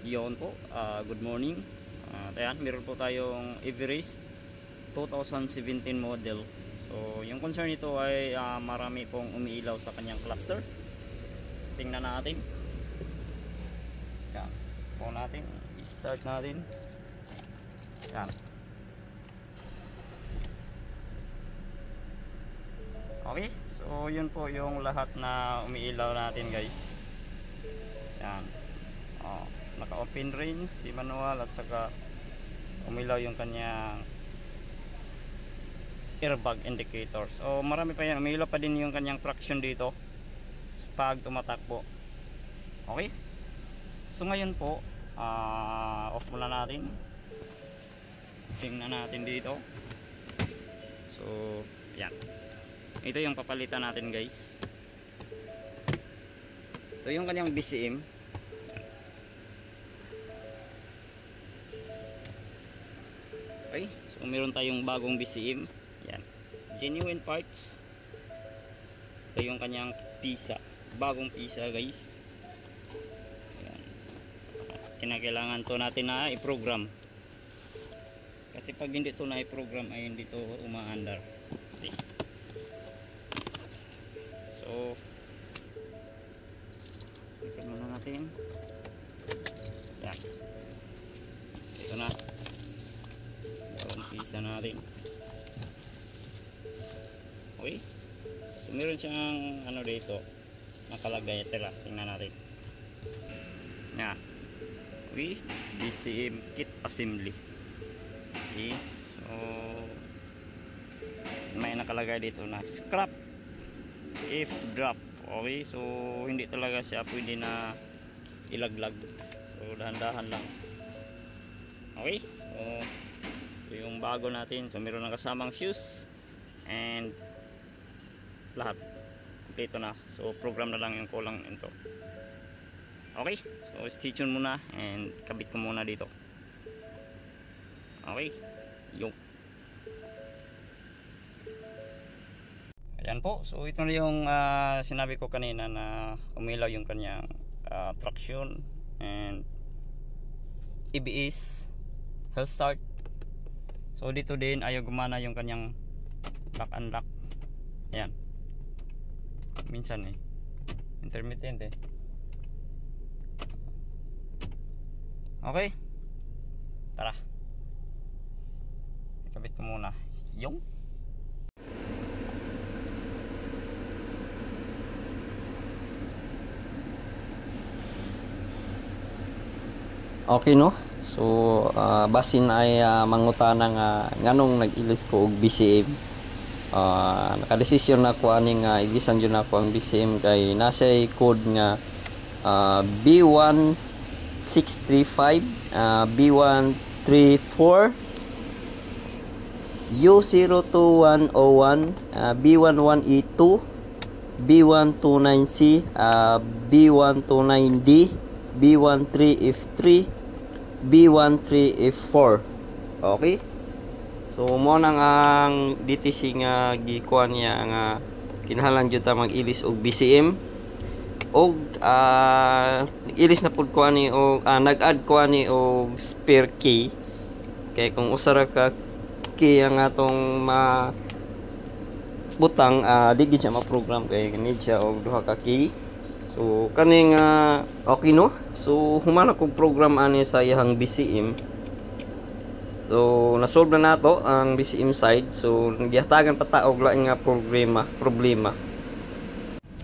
Yun po, good morning. Ayan, meron po tayong Everest 2017 model. So, yung concern nito ay marami pong umiilaw sa kanyang cluster. So, tingnan natin. Yan, po natin, i-start natin. Yan. Okay, so yun po yung lahat na umiilaw natin, guys. Yan. Naka-open range si manual at saka umilaw yung kanyang airbag indicator. So marami pa yan, umilaw pa din yung kanyang traction dito pag tumatakbo. Okay, so ngayon po off muna natin, tingnan natin dito. So yan, ito yung papalitan natin, guys. Ito yung kanyang BCM. Okay, so meron tayong bagong BCM. Yan, genuine parts. Ito yung kanyang pisa, bagong pisa, guys. Yan, kinakailangan to natin na i-program, kasi pag hindi to na i-program ay hindi to umaandar. Okay, so ito muna natin. Yan, ito na pisa natin. Okay, so meron siyang ano dito nakalagay. Tira, tingnan natin. Yan, okay, BCM kit assembly. Okay, so may nakalagay dito na scrap if drop. Okay, so hindi talaga siya pwede na ilaglag, so dahan-dahan lang. Okay, so ito yung bago natin. So meron na kasamang fuse and lahat kompleto na. So program na lang yung kulang ito. Okay, so stay tuned muna and kabit ko muna dito. Okay, yung ayan po. So ito na yung sinabi ko kanina na umilaw yung kanyang traction and ABS, hill start. So dito din ayaw gumana yung kanyang lock and lock. Ayan, minsan intermittent Okay, tara, ikabit ko muna yung okay, no? So basin ay mangutana nga nganong nag-ilis ko og BCM. Nakadesisyon na ko aning ilisan jud na ko ang BCM kay nasay code nga B1635, B134, U02101, B11E2, B129C, B129D, B13F3, B13F4. Okay, so mo nang ang DTC nga gikuan niya nga kinahanglan jud ta mag-ilis og BCM og ilis na pud ko ani og nag-add ko ani og spare key, kay kung usara ka key ang atong butang di gid siya ma-program kay need siya og duha ka key. So kaning okay, no? So humana kog program ani sa iyang BCM. So na-solve na nato ang BCM side. So nagyatagan pa ta og laing nga problema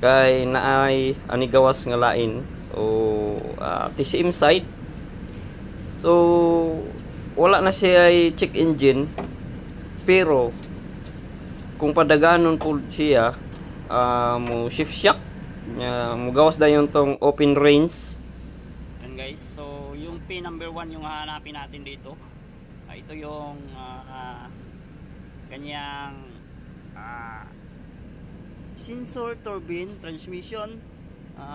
kay naay ani gawas nga lain. So TCM side, so wala na siya ay check engine, pero kung padaganon po siya mo shift shock, mugawas na yung tong open range. And guys, so yung pin number 1 yung hahanapin natin dito. Ito yung kanyang sensor turbine transmission,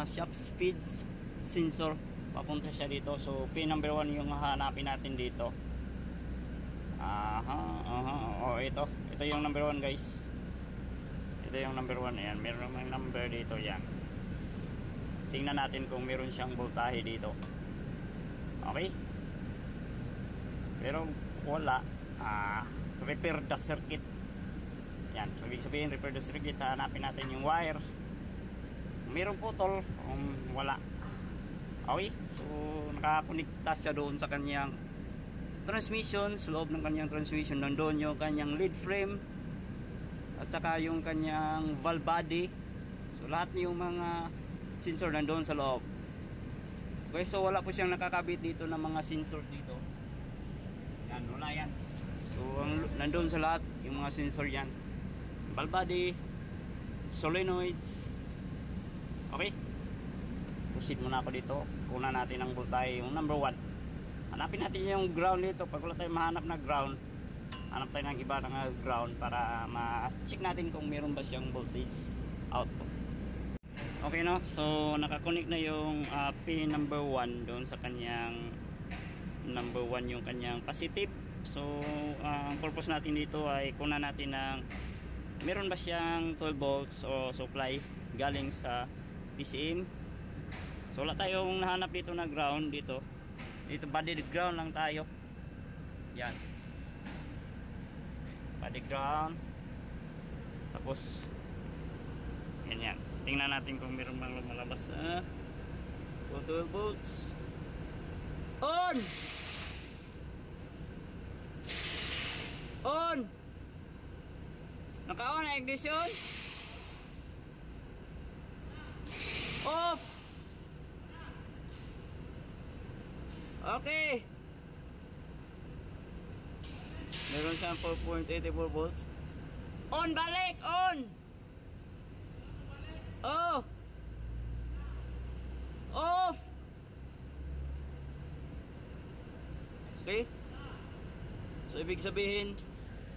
shaft speeds sensor, papunta siya dito. So pin number 1 yung hahanapin natin dito. Ito yung number 1, guys. Ito yung number 1. Ayan, meron namang number dito. Yan, tingnan natin kung meron siyang voltahe dito. Okay? Pero wala, repair the circuit. Yan, so ibig sabihin repair the circuit, hanapin natin yung wire. Mayroong putol, wala. Okay, so nakakonekta siya doon sa kanyang transmission. Sa loob ng kanyang transmission nandoon yung kanyang lead frame at saka yung kanyang valve body. So lahat yung mga sensor nandoon sa loob. Okay, so wala po siyang nakakabit dito ng mga sensor dito. Yan, wala yan. So nandoon sa lahat yung mga sensor yan. Valve body, solenoids. Okay, proceed muna ako dito. Kunan natin ang voltage, yung number 1. Hanapin natin yung ground dito. Pag wala tayong mahanap na ground, hanap tayo ng iba ng ground para ma-check natin kung meron ba siyang voltage output. Okay, no? So nakakonect na yung pin number 1 doon sa kanyang number 1, yung kanyang positive. So ang purpose natin dito ay kunan natin ng meron ba siyang 12 volts o supply galing sa PCM. So wala tayong nahanap dito na ground dito. Dito body ground lang tayo. Yan. Body ground. Tapos yan. Tingnan natin kung meron bang lumalabas. 12 volts. On! On! Naka-on na ignition? Off! Okay. Meron siyang 4.84 volts. On balik! On! Oh! Off! Okay? So ibig sabihin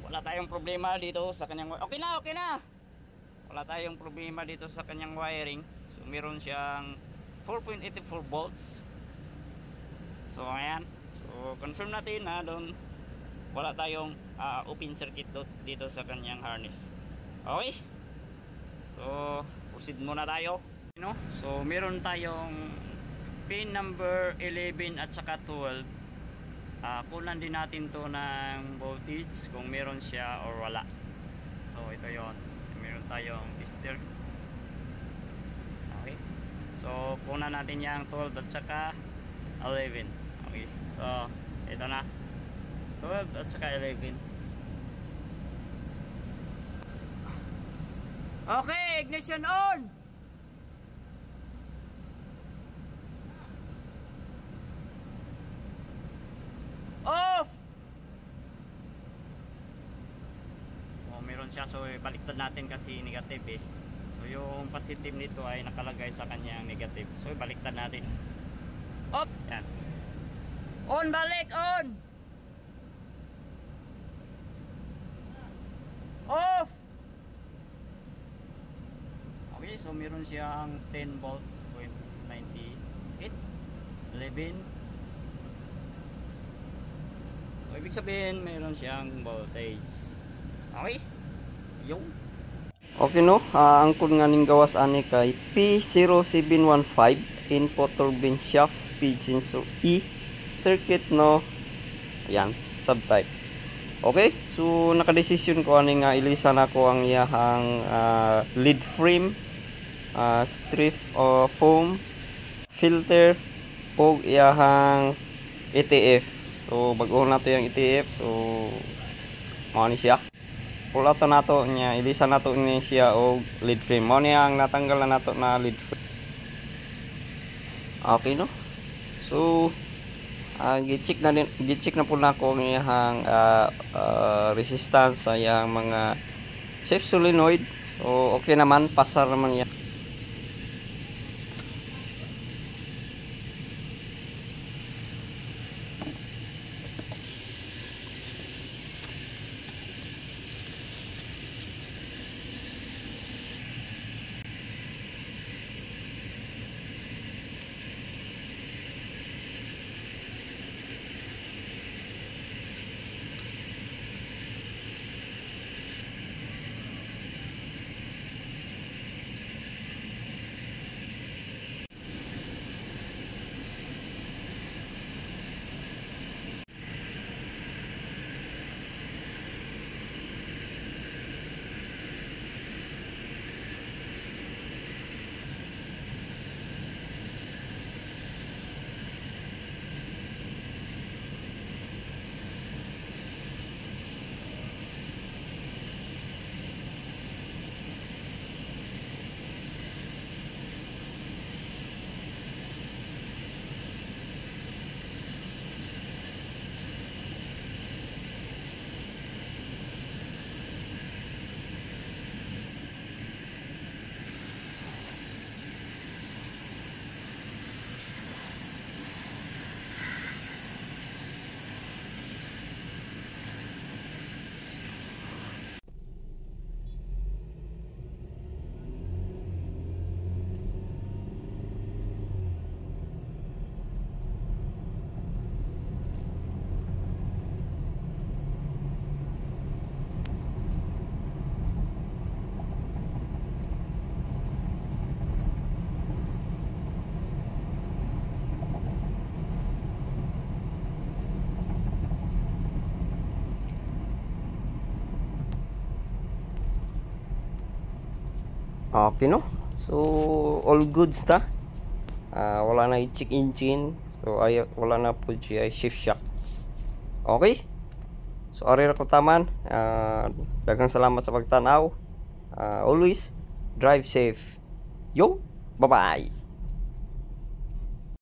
wala tayong problema dito sa kanyang okay na. Wala tayong problema dito sa kanyang wiring. So meron siyang 4.84 volts. So ayan. So confirm natin na doon wala tayong open circuit dito sa kanyang harness. Okay? So proceed muna tayo. So meron tayong pin number 11 at saka 12. Kunan din natin to ng voltage kung meron siya or wala. So ito yon, meron tayong tester. Okay, so kunan natin yung 12 at saka 11. Okay, so ito na 12 at saka 11. Okay, ignition on. Off! So meron siya, so baliktad natin kasi negative eh. So yung positive nito ay nakalagay sa kanyang negative. So baliktad natin. Off! Yan. On balik! On! Off! Okay, so meron siyang 10 volts, 98, 11. So ibig sabihin meron siyang voltage. Okay? Yung okay, no? Ang kun nga ning gawas ani kay P0715 input turbine shaft speed sensor E circuit, no? Ayan, subtype. Okay, so nakadesisyon ko ani nga ilisan ako ang iyahang lead frame, strip of foam, filter o iyahang ETF. So bago nato yung ETF, so mao ni siya. Pull out nato niya, ilisan nato ni siya og lead frame. Mao ni ang natanggal na nato na lead frame. Okay, no? So gi-check na po nako ang iyang resistance sa iyang mga safe solenoid. So okay naman, pasar naman niya. Okay no. So all goods ta. Wala na i-check engine. So ay wala na po siya shift shock. Okay. So ari ra ko taman. Daghang salamat sa pagtanaw. Always drive safe. Yo, bye-bye.